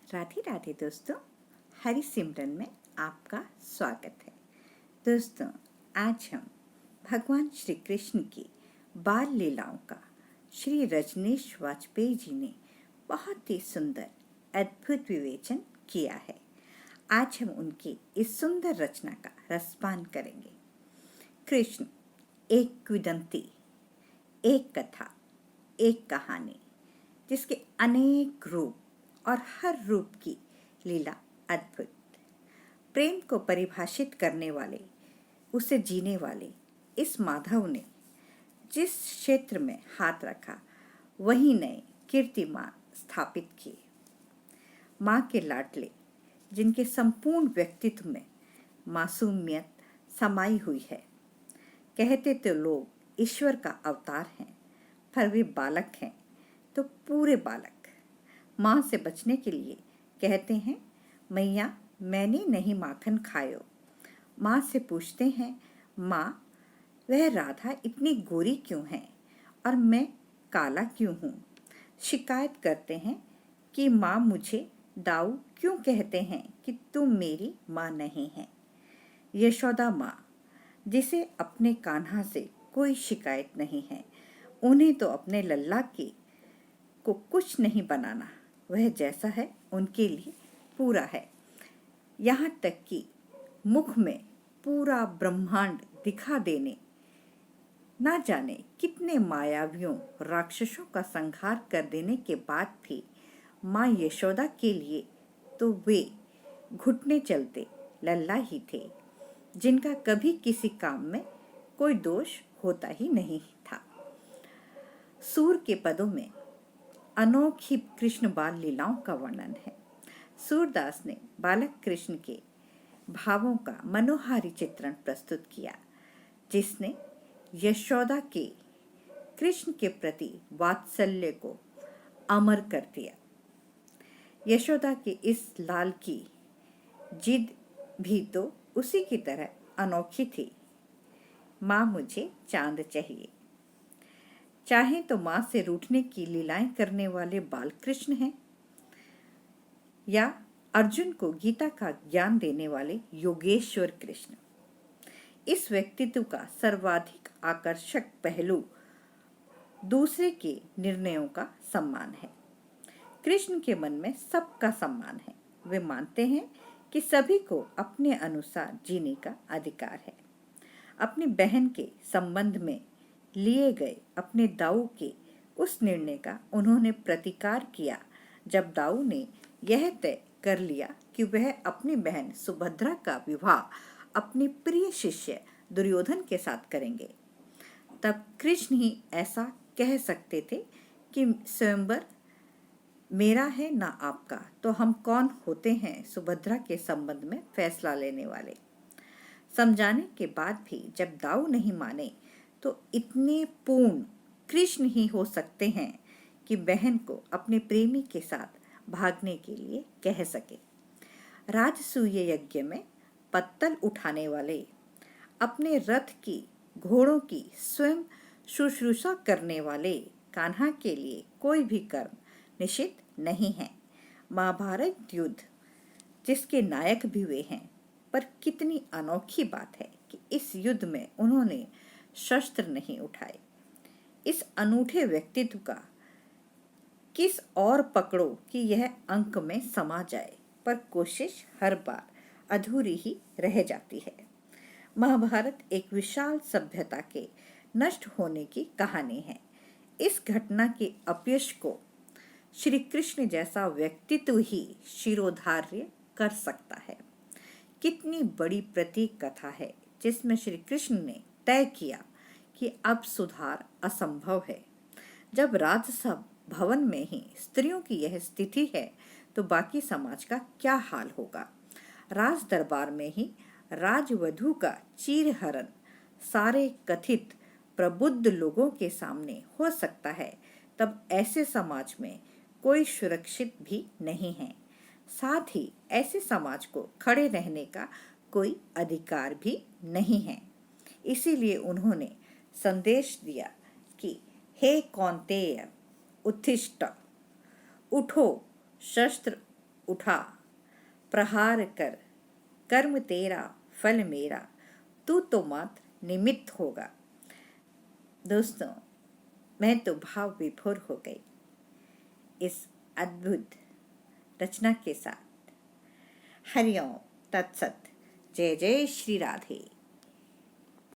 राधे राधे दोस्तों, हरि सिमरन में आपका स्वागत है। दोस्तों, आज हम भगवान श्री कृष्ण की बाल लीलाओं का श्री रजनीश वाजपेयी जी ने बहुत ही सुंदर अद्भुत विवेचन किया है। आज हम उनकी इस सुंदर रचना का रसपान करेंगे। कृष्ण एक किंवदंती, एक कथा, एक कहानी जिसके अनेक रूप और हर रूप की लीला अद्भुत। प्रेम को परिभाषित करने वाले, उसे जीने वाले इस माधव ने जिस क्षेत्र में हाथ रखा वहीं नए कीर्तिमान स्थापित किए। माँ के लाडले, जिनके संपूर्ण व्यक्तित्व में मासूमियत समाई हुई है। कहते तो लोग ईश्वर का अवतार हैं, पर वे बालक हैं तो पूरे बालक। माँ से बचने के लिए कहते हैं, मैया मैंने नहीं माखन खायो। माँ से पूछते हैं, माँ वह राधा इतनी गोरी क्यों है और मैं काला क्यों हूँ। शिकायत करते हैं कि माँ मुझे दाऊ क्यों कहते हैं कि तुम मेरी माँ नहीं है। यशोदा माँ, जिसे अपने कान्हा से कोई शिकायत नहीं है, उन्हें तो अपने लल्ला को कुछ नहीं बनाना, वह जैसा है उनके लिए पूरा है। यहाँ तक कि मुख में पूरा ब्रह्मांड दिखा देने, ना जाने कितने मायावियों राक्षसों का संहार कर देने के बाद भी माँ यशोदा के लिए तो वे घुटने चलते लल्ला ही थे, जिनका कभी किसी काम में कोई दोष होता ही नहीं था। सूर के पदों में अनोखी कृष्ण बाल लीलाओं का वर्णन है। सूरदास ने बालक कृष्ण के भावों का मनोहारी चित्रण प्रस्तुत किया, जिसने यशोदा के कृष्ण के प्रति वात्सल्य को अमर कर दिया। यशोदा के इस लाल की जिद भी तो उसी की तरह अनोखी थी। माँ मुझे चांद चाहिए। चाहे तो माँ से रूठने की लीलाएं करने वाले बाल कृष्ण हैं, या अर्जुन को गीता का ज्ञान देने वाले योगेश्वर कृष्ण। इस व्यक्तित्व का सर्वाधिक आकर्षक पहलू दूसरे के निर्णयों का सम्मान है। कृष्ण के मन में सबका सम्मान है। वे मानते हैं कि सभी को अपने अनुसार जीने का अधिकार है। अपनी बहन के संबंध में लिए गए अपने दाऊ के उस निर्णय का उन्होंने प्रतिकार किया, जब दाऊ ने यह तय कर लिया कि वह अपनी बहन सुभद्रा का विवाह अपने प्रिय शिष्य दुर्योधन के साथ करेंगे। तब कृष्ण ही ऐसा कह सकते थे कि स्वयंवर मेरा है ना आपका, तो हम कौन होते हैं सुभद्रा के संबंध में फैसला लेने वाले। समझाने के बाद भी जब दाऊ नहीं माने, तो इतने पूर्ण कृष्ण ही हो सकते हैं कि बहन को अपने प्रेमी के साथ भागने के लिए कह सके। राजसूय यज्ञ में पत्तल उठाने वाले, अपने रथ की घोड़ों की स्वयं शुश्रूषा करने वाले कान्हा के लिए कोई भी कर्म निषिद्ध नहीं है। महाभारत युद्ध जिसके नायक भी वे हैं, पर कितनी अनोखी बात है कि इस युद्ध में उन्होंने शस्त्र नहीं उठाए। इस अनूठे व्यक्तित्व का किस और पकड़ो कि यह अंक में समा जाए, पर कोशिश हर बार अधूरी ही रह जाती है। महाभारत एक विशाल सभ्यता के नष्ट होने की कहानी है। इस घटना के अपयश को श्री कृष्ण जैसा व्यक्तित्व ही शिरोधार्य कर सकता है। कितनी बड़ी प्रतीक कथा है, जिसमें श्री कृष्ण ने तय किया कि अब सुधार असंभव है। जब राजसभा भवन में ही स्त्रियों की यह स्थिति है, तो बाकी समाज का क्या हाल होगा। राज दरबार में ही राजवधू का चीरहरण सारे कथित प्रबुद्ध लोगों के सामने हो सकता है, तब ऐसे समाज में कोई सुरक्षित भी नहीं है। साथ ही ऐसे समाज को खड़े रहने का कोई अधिकार भी नहीं है। इसीलिए उन्होंने संदेश दिया कि हे कौन्तेय उत्तिष्ठ, उठो, शस्त्र उठा, प्रहार कर, कर्म तेरा फल मेरा, तू तो मात्र निमित्त होगा। दोस्तों, मैं तो भाव विभोर हो गई इस अद्भुत रचना के साथ। हरिओम तत्सत। जय जय श्री राधे।